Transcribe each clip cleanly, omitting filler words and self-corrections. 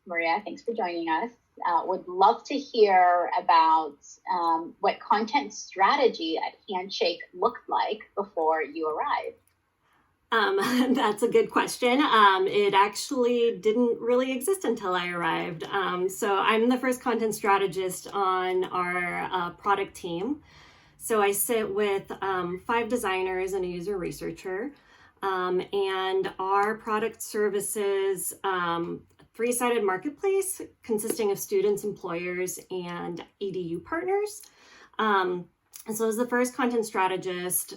Maria, thanks for joining us. Would love to hear about what content strategy at Handshake looked like before you arrived. That's a good question. It actually didn't really exist until I arrived. So I'm the first content strategist on our product team. So I sit with 5 designers and a user researcher. And our product services 3-sided marketplace consisting of students, employers, and EDU partners. And so as the first content strategist,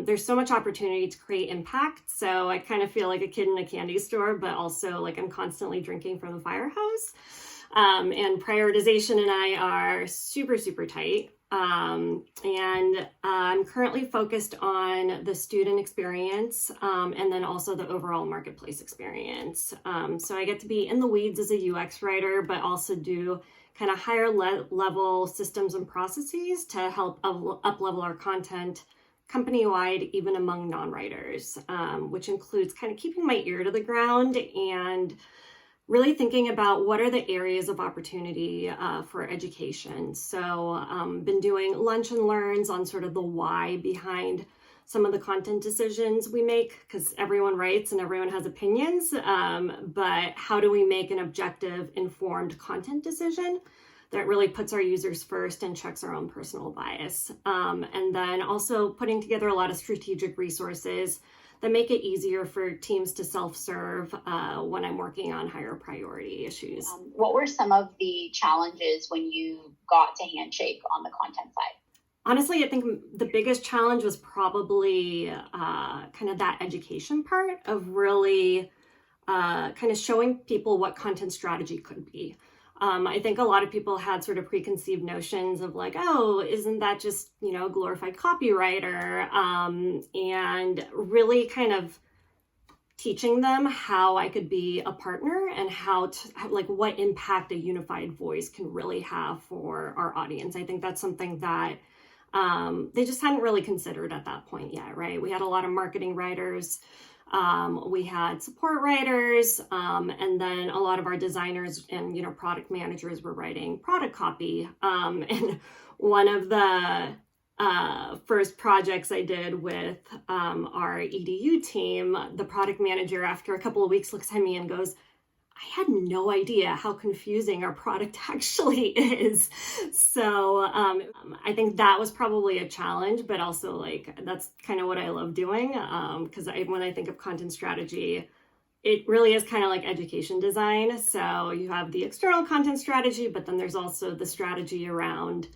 there's so much opportunity to create impact. So I kind of feel like a kid in a candy store, but also like I'm constantly drinking from the fire hose. And prioritization and I are super, super tight. And I'm currently focused on the student experience and then also the overall marketplace experience. So I get to be in the weeds as a UX writer, but also do kind of higher level systems and processes to help up-level our content company-wide, even among non-writers, which includes kind of keeping my ear to the ground and really thinking about what are the areas of opportunity for education. So been doing lunch and learns on sort of the why behind some of the content decisions we make, because everyone writes and everyone has opinions, but how do we make an objective, informed content decision that really puts our users first and checks our own personal bias? And then also putting together a lot of strategic resources that make it easier for teams to self-serve when I'm working on higher priority issues. What were some of the challenges when you got to Handshake on the content side? Honestly, I think the biggest challenge was probably kind of that education part of really kind of showing people what content strategy could be. I think a lot of people had sort of preconceived notions of like, oh, isn't that just, a glorified copywriter? And really kind of teaching them how I could be a partner and how to, like, what impact a unified voice can really have for our audience. I think that's something that they just hadn't really considered at that point yet, right? We had a lot of marketing writers. We had support writers, and then a lot of our designers and, product managers were writing product copy. And one of the first projects I did with our EDU team, the product manager, after a couple of weeks, looks at me and goes, I had no idea how confusing our product actually is. So I think that was probably a challenge, but also like that's kind of what I love doing, because when I think of content strategy, it really is kind of like education design. So you have the external content strategy, but then there's also the strategy around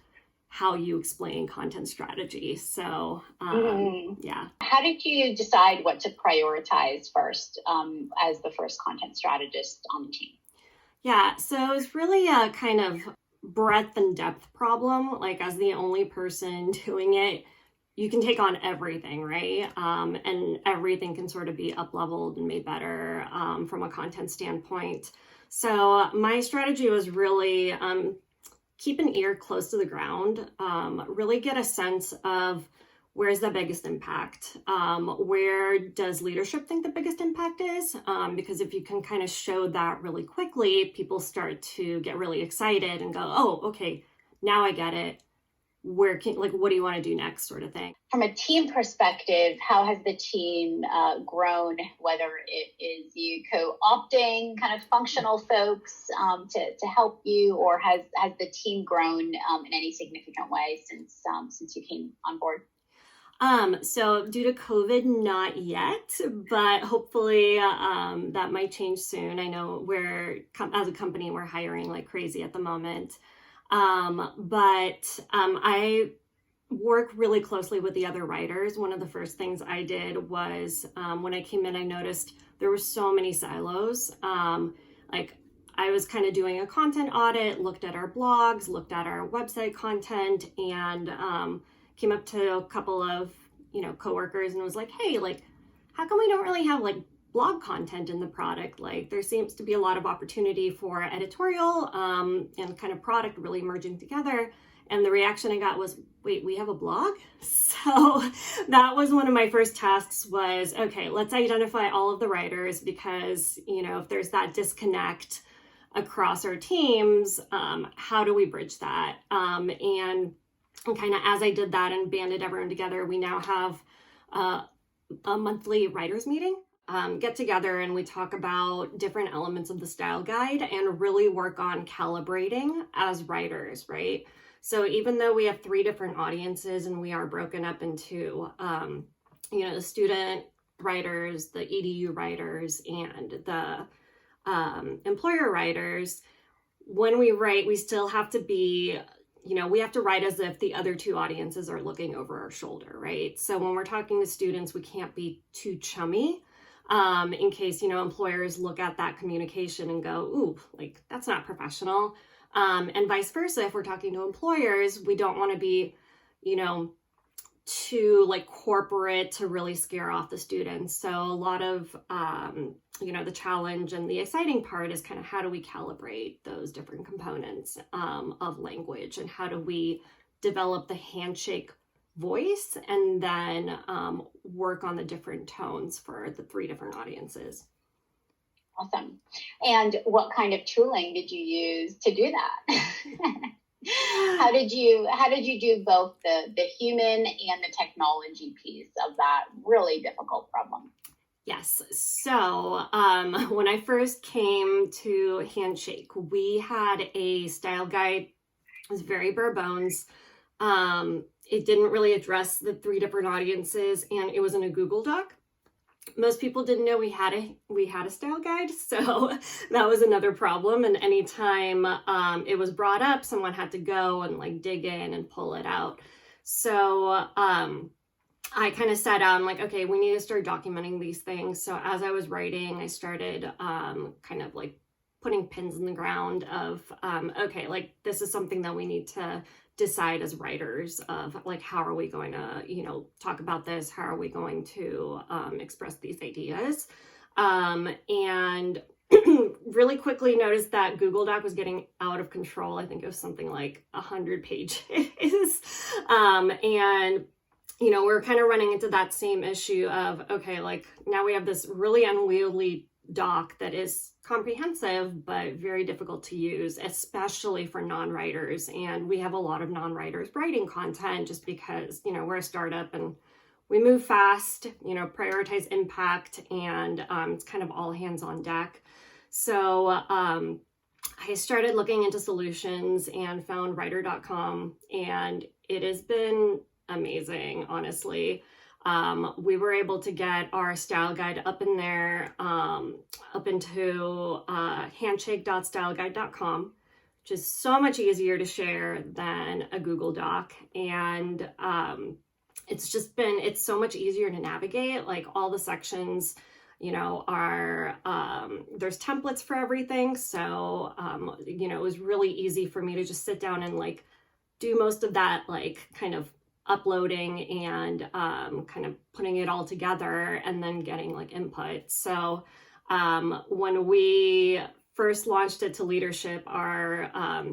how you explain content strategy. So yeah. How did you decide what to prioritize first as the first content strategist on the team? Yeah, so it's really a kind of breadth and depth problem. Like as the only person doing it, you can take on everything, right? And everything can sort of be up-leveled and made better from a content standpoint. So my strategy was really keep an ear close to the ground, really get a sense of where's the biggest impact? Where does leadership think the biggest impact is? Because if you can kind of show that really quickly, people start to get really excited and go, oh, okay, now I get it. What do you want to do next, sort of thing? From a team perspective, how has the team grown, whether it is you co-opting kind of functional folks to help you, or has the team grown in any significant way since you came on board? So due to COVID, not yet, but hopefully that might change soon. I know as a company, we're hiring like crazy at the moment. But I work really closely with the other writers. One of the first things I did was when I came in, I noticed there were so many silos. Like I was kind of doing a content audit, looked at our blogs, looked at our website content, and came up to a couple of, coworkers and was like, hey, like, how come we don't really have like blog content in the product? Like there seems to be a lot of opportunity for editorial and kind of product really merging together. And the reaction I got was, wait, we have a blog? So that was one of my first tasks was, okay, let's identify all of the writers because, if there's that disconnect, across our teams, how do we bridge that? And kind of as I did that and banded everyone together, we now have a monthly writers meeting, get together, and we talk about different elements of the style guide and really work on calibrating as writers, right? So even though we have 3 different audiences and we are broken up into, the student writers, the EDU writers, and the employer writers, when we write, we still have to be, we have to write as if the other 2 audiences are looking over our shoulder, right? So when we're talking to students, we can't be too chummy, in case, employers look at that communication and go, ooh, like that's not professional. And vice versa, if we're talking to employers, we don't want to be, too like corporate to really scare off the students. So a lot of, the challenge and the exciting part is kind of how do we calibrate those different components of language, and how do we develop the handshake voice and then work on the different tones for the 3 different audiences. Awesome. And what kind of tooling did you use to do that? How did you do both the human and the technology piece of that really difficult problem? Yes. So when I first came to Handshake, we had a style guide. It was very bare bones. It didn't really address the 3 different audiences, and it was in a Google Doc. Most people didn't know we had a style guide, so that was another problem. And anytime it was brought up, someone had to go and like dig in and pull it out. So I kind of sat down, like, okay, we need to start documenting these things. So as I was writing, I started kind of like putting pins in the ground of, okay, like this is something that we need to decide as writers of, like, how are we going to, talk about this? How are we going to express these ideas? And really quickly noticed that Google Doc was getting out of control. I think it was something like 100 pages. And we're kind of running into that same issue of, okay, like now we have this really unwieldy doc that is comprehensive, but very difficult to use, especially for non-writers. And we have a lot of non-writers writing content just because, we're a startup and we move fast, prioritize impact, and it's kind of all hands on deck. So I started looking into solutions and found writer.com, and it has been amazing, honestly. We were able to get our style guide up in there, up into handshake.styleguide.com, which is so much easier to share than a Google Doc. And it's so much easier to navigate. Like all the sections, are, there's templates for everything. So, it was really easy for me to just sit down and like do most of that, like kind of uploading and kind of putting it all together and then getting like input. So when we first launched it to leadership, our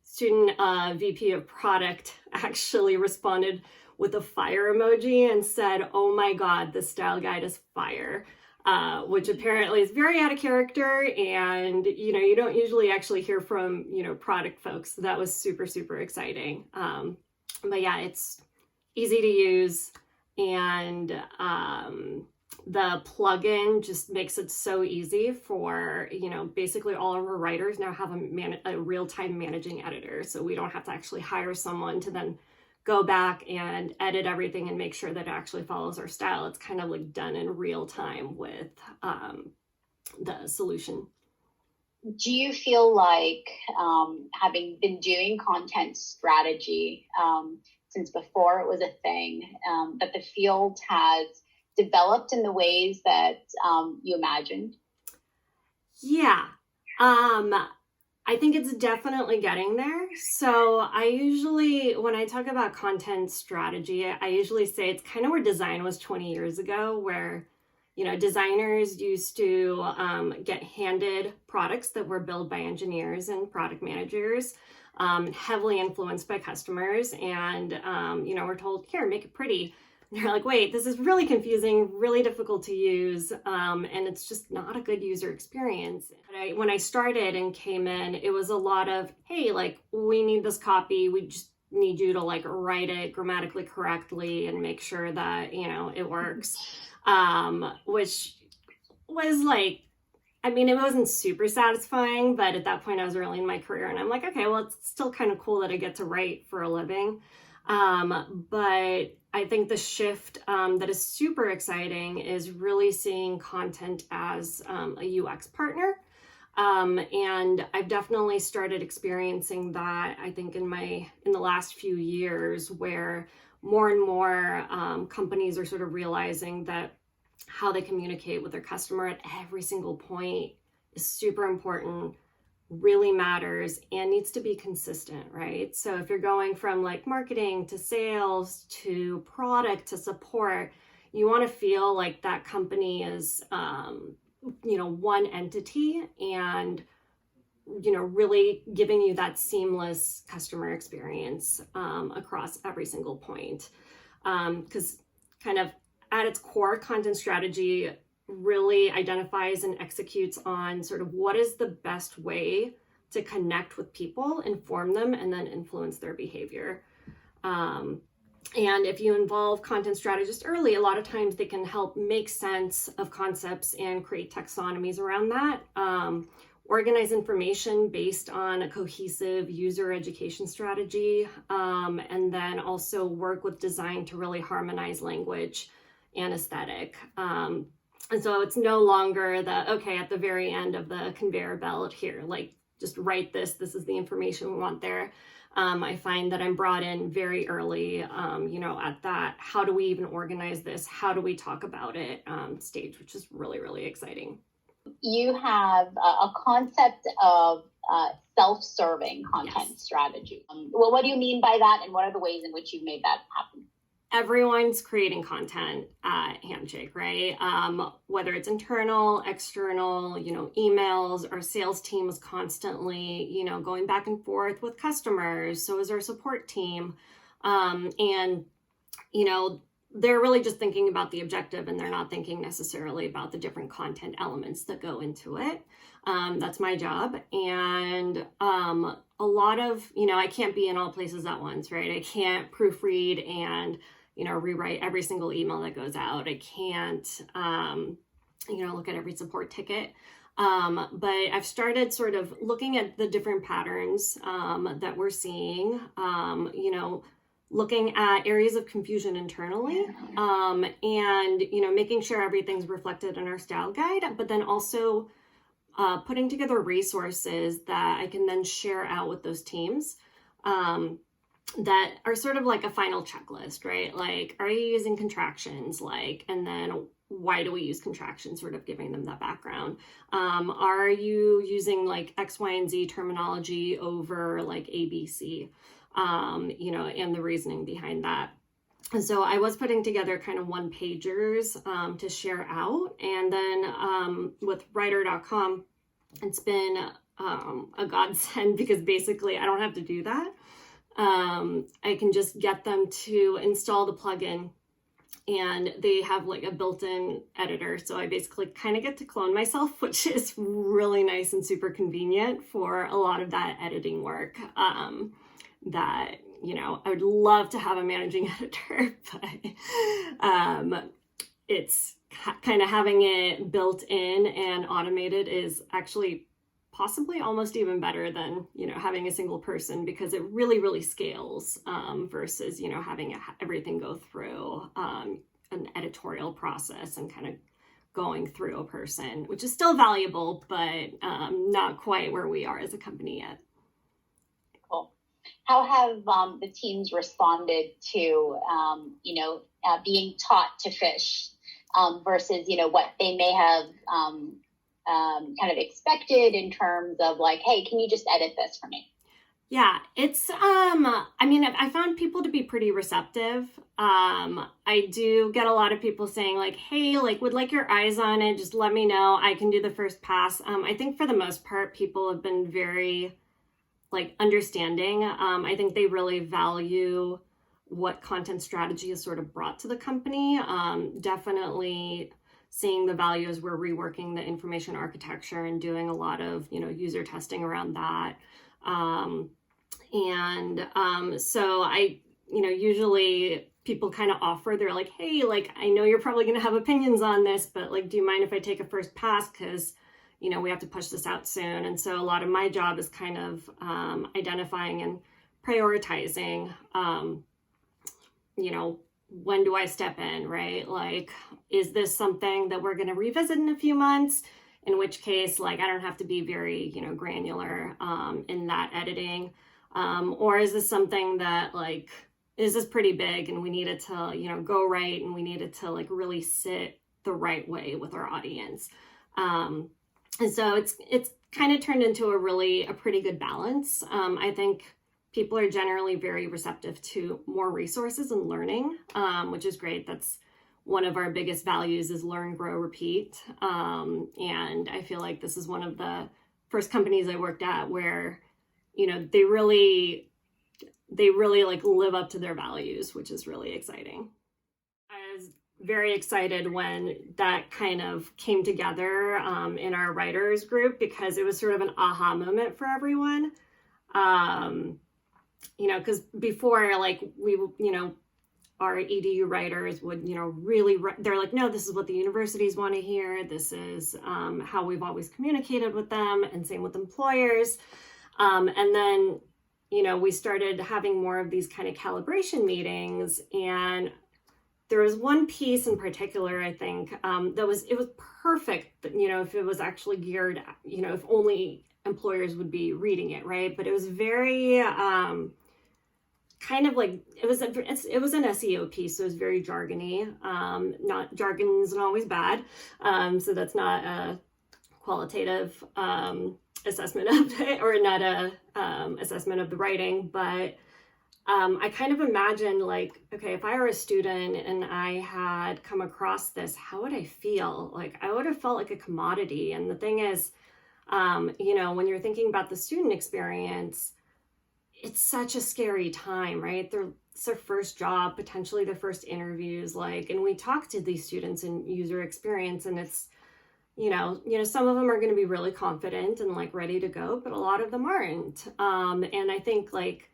student VP of product actually responded with a fire emoji and said, "Oh my God, the style guide is fire," which apparently is very out of character. And, you don't usually actually hear from, product folks. So that was super, super exciting. But yeah, it's easy to use, and the plugin just makes it so easy for, basically all of our writers now have a real-time managing editor. So we don't have to actually hire someone to then go back and edit everything and make sure that it actually follows our style. It's kind of like done in real time with the solution. Do you feel like, having been doing content strategy since before it was a thing, that the field has developed in the ways that you imagined? Yeah, I think it's definitely getting there. So I usually, when I talk about content strategy, I usually say it's kind of where design was 20 years ago, where designers used to get handed products that were built by engineers and product managers, heavily influenced by customers. And, we're told, here, make it pretty. they're like, wait, this is really confusing, really difficult to use, and it's just not a good user experience. But when I started and came in, it was a lot of, hey, like, we need this copy. We just need you to like write it grammatically correctly and make sure that, you know, it works, which was like, I mean, it wasn't super satisfying, but at that point I was early in my career and I'm like, okay, well, it's still kind of cool that I get to write for a living. But I think the shift that is super exciting is really seeing content as a UX partner. And I've definitely started experiencing that, I think, in the last few years, where more and more companies are sort of realizing that how they communicate with their customer at every single point is super important, really matters, and needs to be consistent, right? So if you're going from like marketing to sales to product to support, you want to feel like that company is, you know, one entity and, you know, really giving you that seamless customer experience across every single point. Because kind of at its core, content strategy really identifies and executes on sort of what is the best way to connect with people, inform them, and then influence their behavior. And if you involve content strategists early, a lot of times they can help make sense of concepts and create taxonomies around that, organize information based on a cohesive user education strategy, and then also work with design to really harmonize language and aesthetic. And so it's no longer okay, at the very end of the conveyor belt here, like just write this is the information we want there. I find that I'm brought in very early, you know, at that, how do we even organize this? How do we talk about it stage, which is really, really exciting. You have a concept of self-serving content Yes. strategy. Well, what do you mean by that, and what are the ways in which you've made that happen? Everyone's creating content at Handshake, right? Whether it's internal, external, you know, emails, our sales team is constantly, you know, going back and forth with customers. So is our support team. And, you know, they're really just thinking about the objective and they're not thinking necessarily about the different content elements that go into it. That's my job. And a lot of, you know, I can't be in all places at once, right? I can't proofread and, you know, rewrite every single email that goes out. I can't, you know, look at every support ticket. But I've started sort of looking at the different patterns that we're seeing, you know, looking at areas of confusion internally, and, you know, making sure everything's reflected in our style guide, but then also putting together resources that I can then share out with those teams that are sort of like a final checklist, right? Like, are you using contractions? Like, and then why do we use contractions? Sort of giving them that background. Are you using like X, Y, and Z terminology over like ABC? You know, and the reasoning behind that. And so I was putting together kind of one pagers to share out. And then with writer.com, it's been a godsend because basically I don't have to do that. I can just get them to install the plugin and they have like a built-in editor. So I basically kind of get to clone myself, which is really nice and super convenient for a lot of that editing work. That, you know, I would love to have a managing editor, but it's kind of having it built in and automated is actually possibly almost even better than, you know, having a single person, because it really, really scales versus, you know, having everything go through an editorial process and kind of going through a person, which is still valuable, but not quite where we are as a company yet. How have the teams responded to, you know, being taught to fish versus, you know, what they may have kind of expected in terms of like, hey, can you just edit this for me? Yeah, it's, I mean, I found people to be pretty receptive. I do get a lot of people saying like, hey, like, would like your eyes on it. Just let me know. I can do the first pass. I think for the most part, people have been very like understanding. I think they really value what content strategy has sort of brought to the company. Definitely seeing the value as we're reworking the information architecture and doing a lot of, user testing around that. So I, usually people kind of offer, they're like, hey, like, I know you're probably going to have opinions on this, but like, do you mind if I take a first pass? Because, we have to push this out soon. And so a lot of my job is kind of identifying and prioritizing, when do I step in, right? Like, is this something that we're going to revisit in a few months? In which case, like, I don't have to be very, granular in that editing. Or is this something that, like, is this pretty big and we need it to, go right, and we need it to, like, really sit the right way with our audience. And so it's kind of turned into a pretty good balance. I think people are generally very receptive to more resources and learning, which is great. That's one of our biggest values, is learn, grow, repeat. And I feel like this is one of the first companies I worked at where, they really like live up to their values, which is really exciting. I was very excited when that kind of came together in our writers group, because it was sort of an aha moment for everyone. Because before, like, we, our EDU writers would, really, they're like, no, this is what the universities want to hear. This is how we've always communicated with them, and same with employers. And then, we started having more of these kind of calibration meetings, and there was one piece in particular, I think, it was perfect, if it was actually geared, if only employers would be reading it, right? But it was very, kind of like, it was an SEO piece, so it was very jargony. Not jargon isn't always bad. So that's not a qualitative assessment of it, or not a assessment of the writing, but I kind of imagined, like, okay, if I were a student and I had come across this, how would I feel? Like, I would have felt like a commodity. And the thing is, when you're thinking about the student experience, it's such a scary time, right? It's their first job, potentially their first interviews, like, and we talk to these students in user experience, and it's, some of them are going to be really confident and like ready to go, but a lot of them aren't. And I think, like,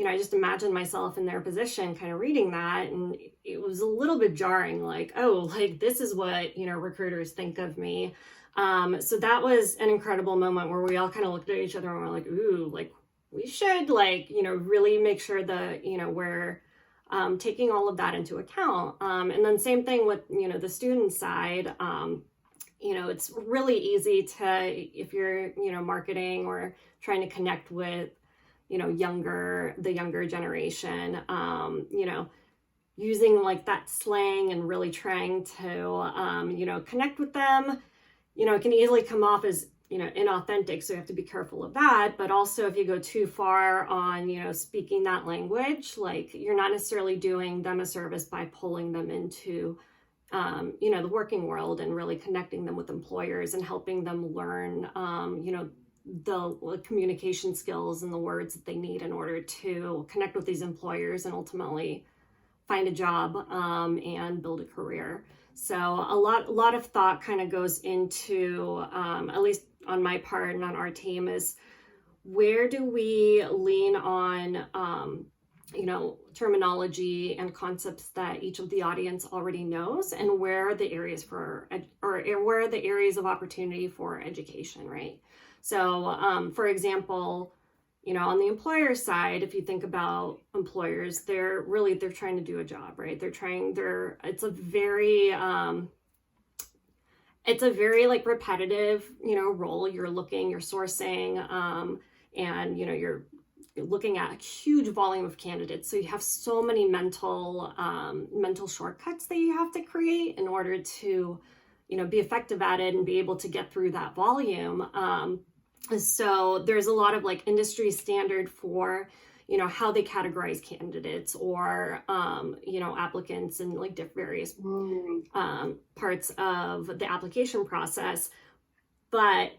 I just imagine myself in their position kind of reading that, and it was a little bit jarring, like, oh, like, this is what, recruiters think of me. So that was an incredible moment where we all kind of looked at each other and we're like, ooh, like, we should, like, really make sure that, we're taking all of that into account. And then same thing with, the student side. It's really easy to, if you're, marketing or trying to connect with, the younger generation, using like that slang and really trying to, connect with them, it can easily come off as, inauthentic. So you have to be careful of that. But also, if you go too far on, speaking that language, like, you're not necessarily doing them a service by pulling them into, the working world and really connecting them with employers and helping them learn, the communication skills and the words that they need in order to connect with these employers and ultimately find a job and build a career. So a lot of thought kind of goes into, at least on my part and on our team, is where do we lean on, terminology and concepts that each of the audience already knows, and where are the areas where are the areas of opportunity for education, right? So, for example, on the employer side, if you think about employers, they're trying to do a job, right? It's a very like repetitive, role. You're sourcing, and, you're looking at a huge volume of candidates. So you have so many mental shortcuts that you have to create in order to, be effective at it and be able to get through that volume. So there's a lot of like industry standard for, how they categorize candidates or, applicants and like various parts of the application process. But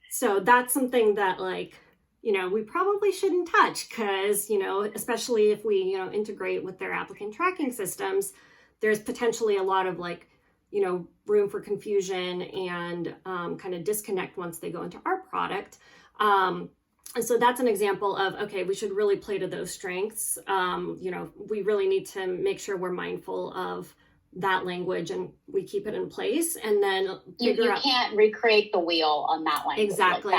so that's something that, like, we probably shouldn't touch because, especially if we, integrate with their applicant tracking systems, there's potentially a lot of room for confusion and kind of disconnect once they go into our product. And so that's an example of, okay, we should really play to those strengths. We really need to make sure we're mindful of that language and we keep it in place, and then you can't recreate the wheel on that language. Exactly.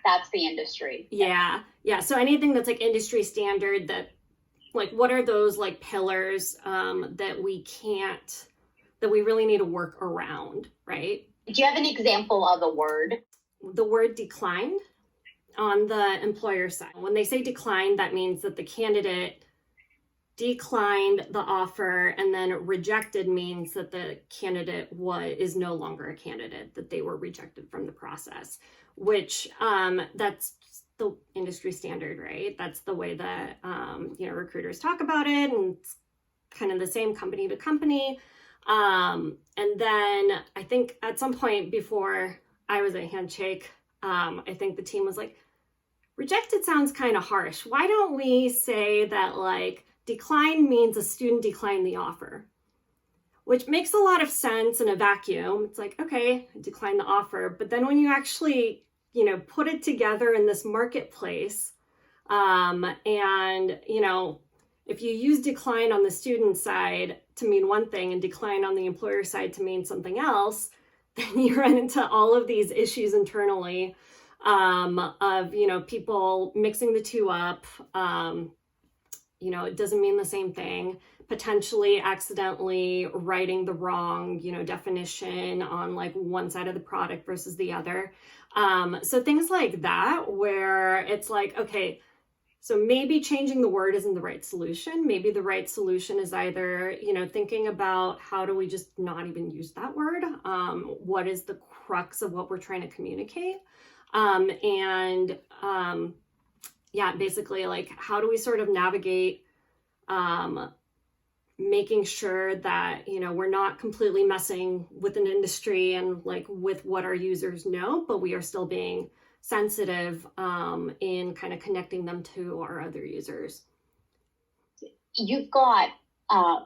That's the industry. Yeah. So anything that's industry standard, that what are those pillars that we really need to work around, right? Do you have an example of a word? The word declined on the employer side. When they say declined, that means that the candidate declined the offer, and then rejected means that the candidate is no longer a candidate, that they were rejected from the process, which that's the industry standard, right? That's the way that recruiters talk about it, and it's kind of the same company to company. And then I think at some point before I was at Handshake, I think the team was like, rejected sounds kind of harsh. Why don't we say that decline means a student declined the offer, which makes a lot of sense in a vacuum. It's okay, decline the offer. But then when you actually, put it together in this marketplace, and, if you use decline on the student side to mean one thing and decline on the employer side to mean something else, then you run into all of these issues internally of, people mixing the two up. It doesn't mean the same thing, potentially accidentally writing the wrong, definition on one side of the product versus the other. So things like that, where it's okay, so maybe changing the word isn't the right solution. Maybe the right solution is either, thinking about how do we just not even use that word? What is the crux of what we're trying to communicate? Basically how do we sort of navigate making sure that, we're not completely messing with an industry and with what our users know, but we are still being sensitive in kind of connecting them to our other users. You've got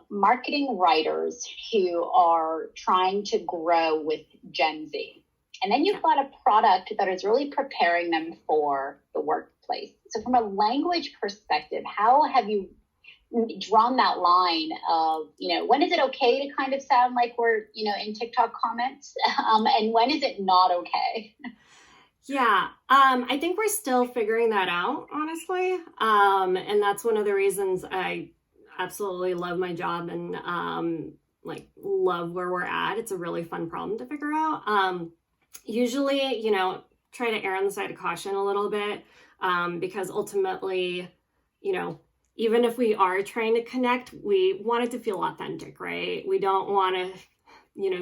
marketing writers who are trying to grow with Gen Z. And then you've got a product that is really preparing them for the workplace. So from a language perspective, how have you drawn that line of, when is it okay to kind of sound like we're, in TikTok comments? And when is it not okay? Yeah, I think we're still figuring that out, honestly. And that's one of the reasons I absolutely love my job and love where we're at. It's a really fun problem to figure out. Usually, try to err on the side of caution a little bit, because ultimately, even if we are trying to connect, we want it to feel authentic, right? We don't want to,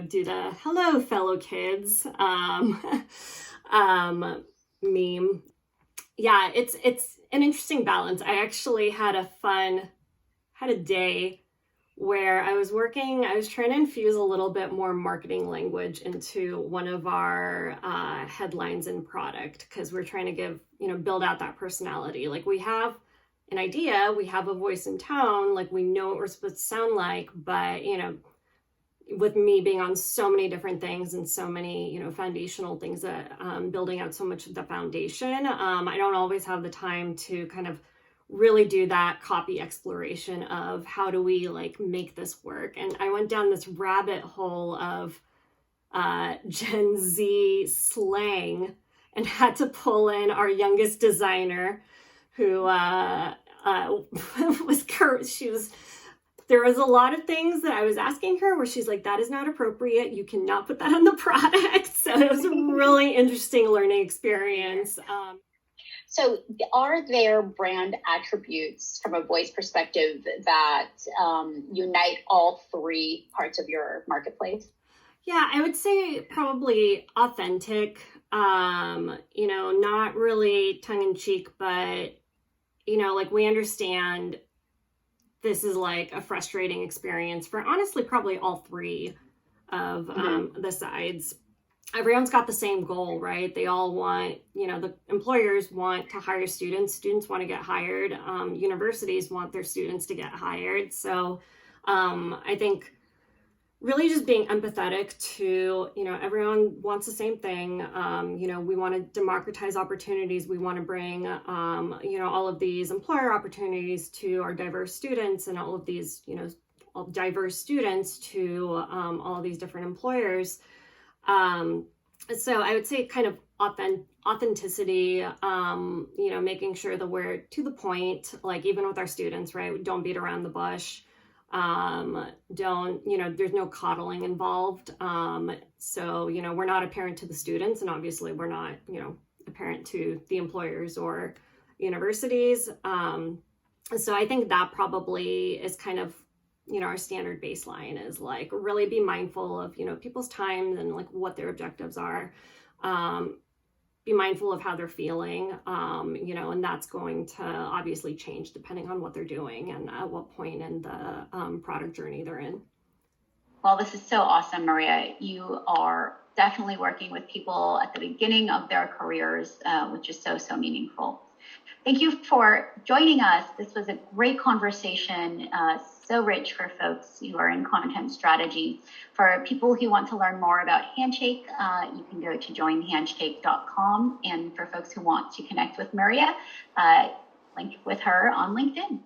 do the hello, fellow kids meme. Yeah, it's an interesting balance. I actually had a day where I was trying to infuse a little bit more marketing language into one of our headlines in product, because we're trying to build out that personality. We have an idea, we have a voice and tone, we know what we're supposed to sound like, but, with me being on so many different things and so many, foundational things that building out so much of the foundation, I don't always have the time to kind of really do that copy exploration of how do we make this work. And I went down this rabbit hole of Gen Z slang and had to pull in our youngest designer who there was a lot of things that I was asking her where she's like, that is not appropriate. You cannot put that on the product. So it was a really interesting learning experience. So are there brand attributes from a voice perspective that unite all three parts of your marketplace? Yeah, I would say probably authentic, not really tongue in cheek, but, we understand this is a frustrating experience for honestly probably all three of the sides. everyone's got the same goal, right? They all want, the employers want to hire students, students want to get hired, universities want their students to get hired. So I think really just being empathetic to, everyone wants the same thing. We want to democratize opportunities. We want to bring, all of these employer opportunities to our diverse students, and all of these, diverse students to all of these different employers. So I would say kind of authenticity, making sure that we're to the point, like even with our students, right? Don't beat around the bush. There's no coddling involved. So, we're not a parent to the students, and obviously we're not, a parent to the employers or universities. So I think that probably is kind of, our standard baseline is like really be mindful of, people's time and like what their objectives are. Be mindful of how they're feeling, and that's going to obviously change depending on what they're doing and at what point in the product journey they're in. Well, this is so awesome, Maria. You are definitely working with people at the beginning of their careers, which is so, so meaningful. Thank you for joining us. This was a great conversation, so rich for folks who are in content strategy. For people who want to learn more about Handshake, you can go to joinhandshake.com. And for folks who want to connect with Maria, link with her on LinkedIn.